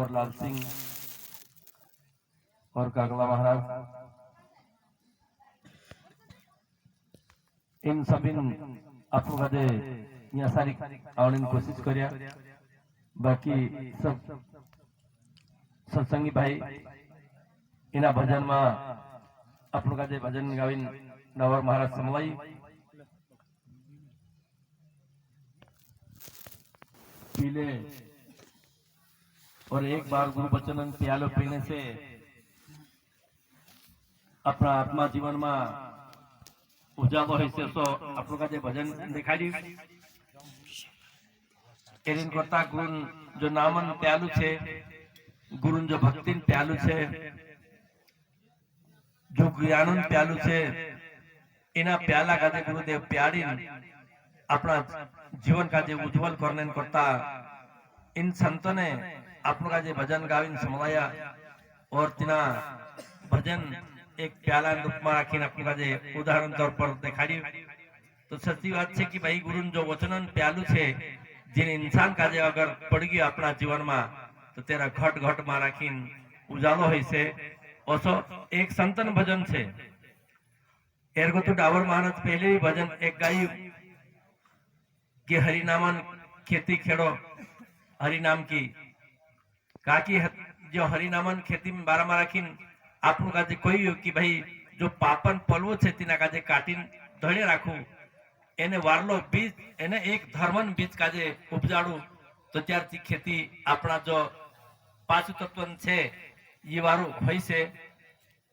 और लाल सिंह और कागला महाराज, इन सभी आप लोग यहाँ सारी आवने की कोशिश करिया। बाकी सब सत्संगी भाई इना भजन में आप लोग भजन गावीन नवर महाराज समलाई पीले और एक बार गुरु वचन प्यालो पीने से अपना आत्मा जीवन में उजालो है से तो आप लोग भजन दिखाई एरिन करता गुरु जो नामन प्यालू छे, गुरु जो भक्ति प्यालू छे, जो ज्ञानन प्यालू छे, इना प्याला का गुरुदेव प्यारी अपना जीवन का उज्जवल करने करता इन संतों ने आप लोग आज भजन गाविन समलाया और तिना भजन एक प्याला रूप में राखी आप लोग उदाहरण तौर पर दिखाड़ी। तो सच्ची बात है कि भाई गुरु जो वचनन प्यालू छे, जिन इंसान का अगर पड़ गया अपना जीवन में तो तेरा घट घट में राखी उजालो है से ओसो एक संतन भजन छे। एरगो तो डावर महाराज पहले ही भजन एक गाई कि हरिनामन खेती खेड़ो हरिनाम की काकी जो हरिनामन खेती में बारा में राखी आप लोग आज कोई कि भाई जो पापन पलवो छे तीना काजे काटीन धड़े राखू एने वारलो बीज एने एक धर्मन बीज काजे उपजाड़ू तो त्यारथी खेती अपना जो पांच तत्व छे ये वारू होई से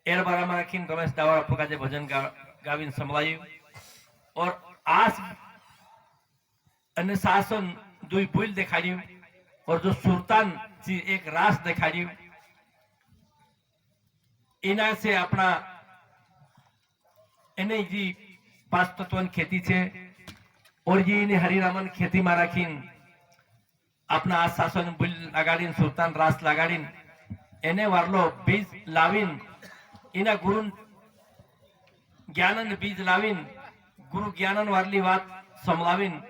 एर बारा में राखी रमेश डावर आप लोग भजन गावीन समलायु और आस शासन दुई भूल दिखाड़ी और जो सुल्तान जी एक रास दिखाड़ी इना से अपना एने जी पांच तत्वन खेती छे और ये इन्हें हरिनामन खेती में राखी अपना आज शासन भूल लगाड़ी सुल्तान रास लगाड़ी एने वारलो बीज लावीन इना गुरु ज्ञानन बीज लावीन गुरु ज्ञानन वारली बात समलावीन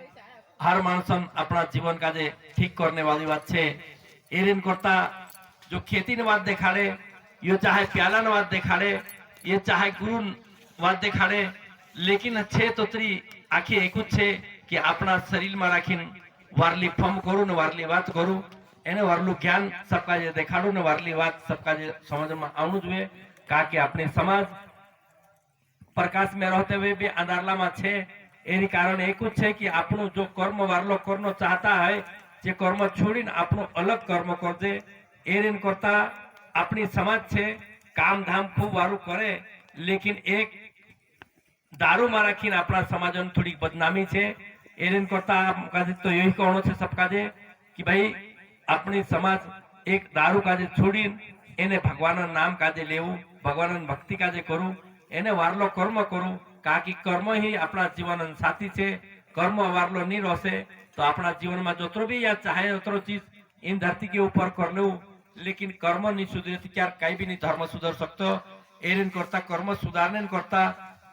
हर मानसन अपना जीवन का जे ठीक करने वाली बात छे। एरिन करता जो खेती ने बात दिखाड़े ये चाहे प्याला ने बात दिखाड़े ये चाहे गुरु बात दिखाड़े लेकिन छे तो त्री आखी एक छे कि अपना शरीर में राखी वारली फम करू ने वारली बात करू एने वारलू ज्ञान सबका जे दिखाड़ू ने वारली बात सबका जे समझ में आवनु जुए का कि अपने समाज प्रकाश में रहते हुए भी अंधारला में छे। एनी कारण एक है कि आपनो जो कर्म वारलो करनो चाहता है जे कर्म छोड़ी आपनो अलग कर्म कर दे एरिन करता अपनी समाज छे काम धाम खूब वारू करे लेकिन एक दारू में राखी अपना समाज थोड़ी बदनामी छे। एरिन करता तो यही कहना है सबका जे कि भाई अपनी समाज एक दारू काजे छोड़ी एने भगवान नाम काजे लेवू भगवान भक्ति काजे करू एने वारलो कर्म करू का कि कर्म ही अपना जीवन साथी छे। कर्म वारलो नहीं रहसे तो अपना जीवन में जो भी या चाहे उतरो चीज इन धरती के ऊपर कर लो लेकिन कर्म नहीं सुधरे तो क्या कहीं भी नहीं धर्म सुधर सकते। एरिन करता कर्म सुधारने करता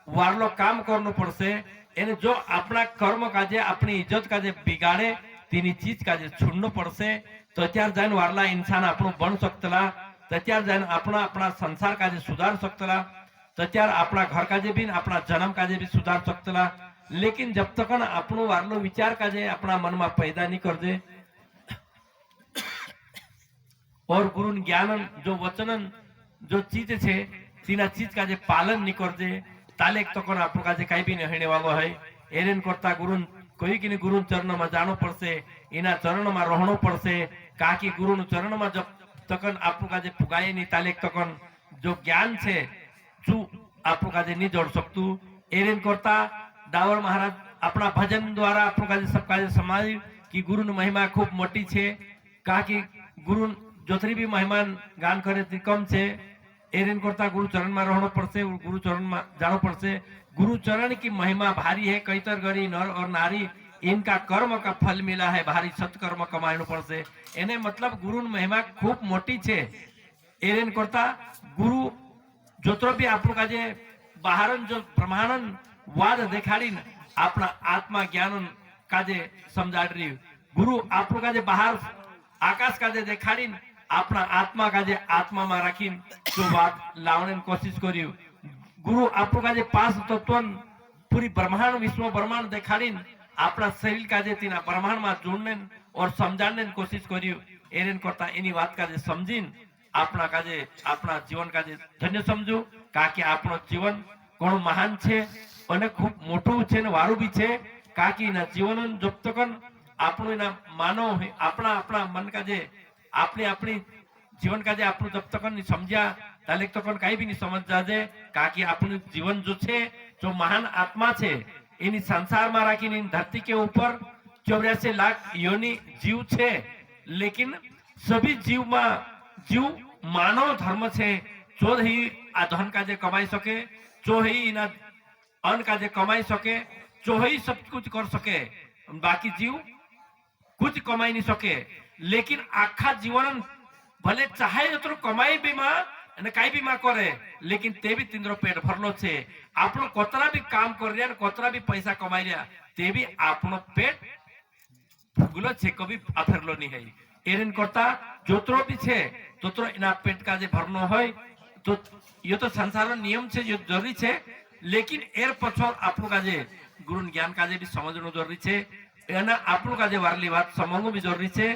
वारलो काम करनो पड़से एने जो अपना कर्म काजे अपनी इज्जत काजे बिगाड़े तीनी चीज काजे छुड़नो पड़से तो त्यार जान वारला इंसान अपनो बन सकतला तो त्यार जान अपना अपना संसार काजे सुधार सकतला तो त्यार अपना घर काजे भी अपना जन्म काजे भी सुधार सकतला। लेकिन जब तक अपनो वारलो विचार काजे अपना मन में पैदा नहीं कर दे और गुरु ज्ञानन जो वचनन जो चीज छे तीना चीज काजे पालन नहीं कर दे ताले तक आपको काजे कहीं भी नहीं होने वालो है। एरेन करता गुरु कोई की गुरु चरण में जानो पड़से इना चरण में रहनो पड़से का कि गुरु चरण में जब तक आपको काजे पुगाए नहीं ताले तक जो ज्ञान छे आपको काजे नहीं जोड़ सकतू। एरिन करता डावर महाराज अपना भजन द्वारा आपको काजे सब काजे समाज की गुरु महिमा खूब मोटी छे का कि गुरु जोतरी भी महिमान गान करे ती कम छे। एरिन करता गुरु चरण में रहनो पड़से गुरु चरण में जानो पड़से। गुरु चरण की महिमा भारी है कैतर गरी नर और नारी इनका कर्म का फल मिला है भारी सत्कर्म कमायनो पड़से एने मतलब गुरु महिमा खूब मोटी छे। एरिन करता गुरु जोतरो भी आप लोग बाहरन जो प्रमाणन वाद देखाड़ी अपना आत्मा ज्ञान काजे समझाड़ रही गुरु आप लोग बाहर आकाश काजे देखाड़ी अपना आत्मा काजे आत्मा में राखी जो बात लावने कोशिश करी गुरु आपको काजे पांच तत्व पूरी ब्रह्मांड विश्व ब्रह्मांड देखाड़ी अपना शरीर काजे तीना ब्रह्मांड में जोड़ने और समझाने कोशिश करी एरेन करता एनी बात काजे समझीन अपना काजे अपना जीवन काजे धन्य समझू काकि आपनो जीवन घणो महान छे અને ખૂબ મોટું છે ને વારું બી છે કાકી ના જીવન જબ તક આપણું એના માનો આપણા આપણા મન કાજે આપણે આપણી જીવન કાજે આપણું જબ તક ની સમજ્યા તાલે તક કાઈ બી ની સમજ જાજે કાકી આપણું જીવન જો છે જો મહાન આત્મા છે એની સંસારમાં રાખીને ધરતી કે ઉપર 84 લાખ યોની જીવ છે લેકિન સભી જીવમાં જીવ માનવ ધર્મ છે જો ही આ ધન કાજે કમાઈ શકે જો ही એના अन्न काजे कमाई सके जो ही सब कुछ कर सके बाकी जीव कुछ कमाई नहीं सके लेकिन आखा जीवन भले चाहे जो कमाई भी मां અને કાઈ બી માં કરે લેકિન તે બી તિંદરો પેટ ભરલો છે આપણો કોતરા બી કામ કરી રહ્યા કોતરા બી પૈસા કમાઈ રહ્યા તે બી આપણો પેટ ભૂગલો છે કભી આફરલો નહીં હૈ એરેન કરતા જોતરો બી છે જોતરો એના પેટ કાજે ભરનો હોય તો ये तो संसारનો નિયમ છે જે જરૂરી છે लेकिन एर पछोर आपनु काजे गुरु ज्ञान काजे भी समझनो जरूरी छे एना आपनु काजे वारली बात समझनो भी जरूरी छे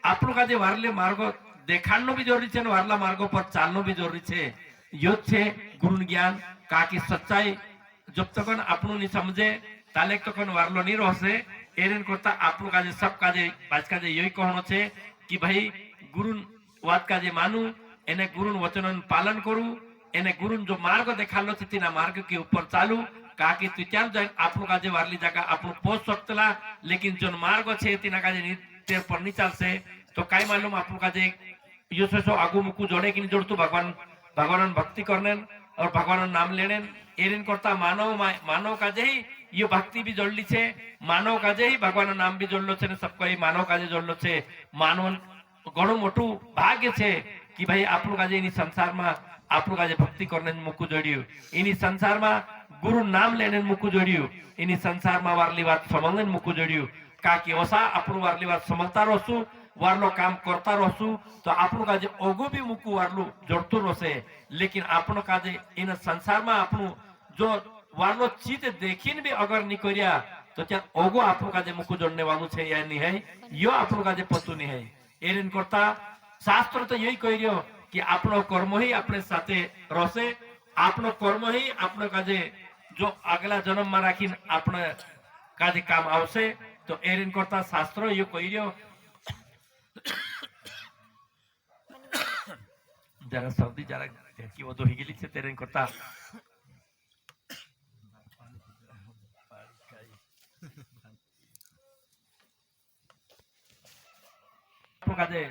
आपनु काजे वारले मार्ग देखाड़नो भी जरूरी छे वारला मार्गो पर चालनो भी जरूरी छे यो छे गुरु ज्ञान काकी सच्चाई जब तक आपनु नहीं समझे ताले तक वारलो नहीं रहसे एरेन करता आपनु काजे सब काजे आज काजे यही कहनो छे कि भाई गुरु वात काजे मानू एने गुरु वचनन पालन करू एने गुरु जो मार्ग देखालो छे तेना मार्ग के ऊपर चालू काकी तू त्यार जाय आपनो काजे वारली जगह आपनो पोस्ट सकतला लेकिन जो मार्ग छे तेना काजे नित्य पर नहीं चलसे तो काई मालूम आपनो काजे यो सो आगु मुकु जोड़े कि नहीं जोड़तु भगवान भगवान भक्ति करने और भगवान नाम लेने एरिन करता मानव काजे ही ये भक्ति भी जोड़ली छे मानव काजे ही भगवान नाम भी जोड़लो छे ने सबको ही मानव काजे जोड़लो छे मानव घणो मोटू भाग्य छे कि भाई आपनो काजे इनी संसार में आपनु काजे भक्ति करने मुकु जोड़ियो इनी संसार में गुरु नाम लेने मुकु जोड़ियो इनी संसार में वारली बात समझने मुकु जोड़ियो काकी ओसा आपनु वारली बात समझता रहसु वारलो काम करता रहसु तो आपनु काजे ओगो भी मुकु वारलू जोड़तो रहसे लेकिन आपनु काजे इन संसार में आपनु जो वारलो चीज देखीन भी अगर नहीं करिया तो त्या ओगो आपनु काजे मुकु जोड़ने वालू छे या नहीं है यो आपनु काजे पतु नहीं है एरिन करता शास्त्र तो यही कह रियो कि आपनो कर्म ही अपने साथे रहसे आपनो कर्म ही आपनो काजे जो अगला जन्म में राखी अपने काजे काम आवसे तो एरिन करता शास्त्र यो कहियो जरा सर्दी जरा की वो तो हिगली से तेरेन करता काजे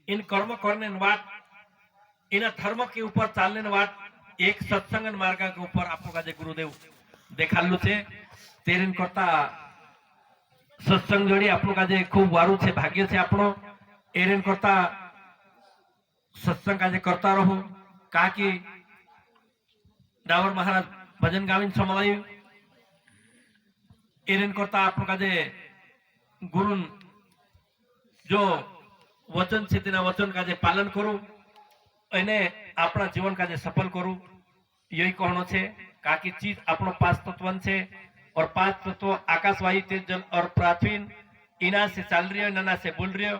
इन कर्म करने बात इन धर्म के ऊपर चालने बात एक सत्संग मार्ग के ऊपर आपको काजे गुरुदेव देखालू छे तेरेन करता सत्संग जोड़ी आपको काजे खूब वारू छे भाग्य छे आपनो एरेन करता सत्संग काजे करता रहो काकी डावर महाराज भजन गावीन समवायु एरेन करता आपको काजे गुरु जो वचन छे तेना वचन काजे पालन करू अने अपना जीवन काजे सफल करू यही कहनो छे काकी चीज अपनो पांच तत्व छे और पांच तत्व आकाश वायु तेज जल और पृथ्वी इना से चल रही नाना से बोल रही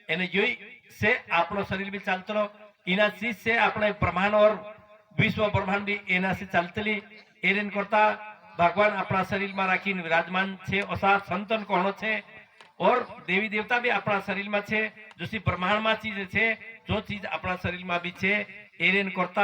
एने यही से अपनो शरीर भी चलतो रो इना चीज से अपने ब्रह्मांड और विश्व ब्रह्मांड भी एना से चलतली एरेन करता भगवान अपना शरीर में राखी विराजमान छे ओसा संतन कहनो छे और देवी देवता भी अपना शरीर में छे जो सी ब्रह्मांड में चीज छे जो चीज अपना शरीर में भी छे एरेन करता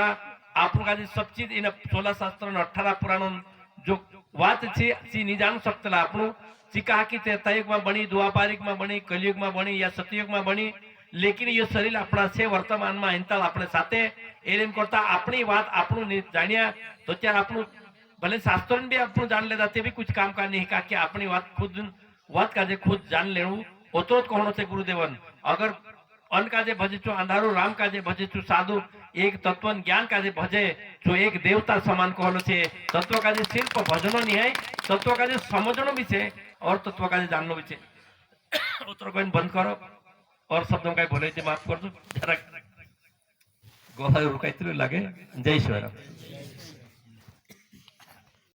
आपन का सब चीज इन 16 शास्त्र 18 पुराण जो बात छे सी नहीं जान सकता आपनु चिका की त्रेतायुग में बनी द्वापारिक में बनी कलयुग में बनी या सतयुग में बनी लेकिन ये शरीर अपना छे वर्तमान में हिंताल अपने साथे एरेन करता अपनी बात आपनु जानिया तो त्यार आपनु भले शास्त्र भी आपनु जान लेता ते भी कुछ काम का नहीं का कि अपनी बात खुद वात काजे खुद जान लेणु ओतो कहनो छे गुरुदेवन अगर अन्न काजे भजे छो अंधारू राम काजे भजे छो साधु एक तत्व ज्ञान काजे भजे जो एक देवता समान कहलो छे तत्व काजे सिर्फ भजनो नहीं है तत्व काजे समझनो भी छे और तत्व काजे जाननो भी छे उतर कोइन बंद करो और शब्दों का बोले थे माफ कर दो जरा गलाय रुकाइते लगे जय शिवराम।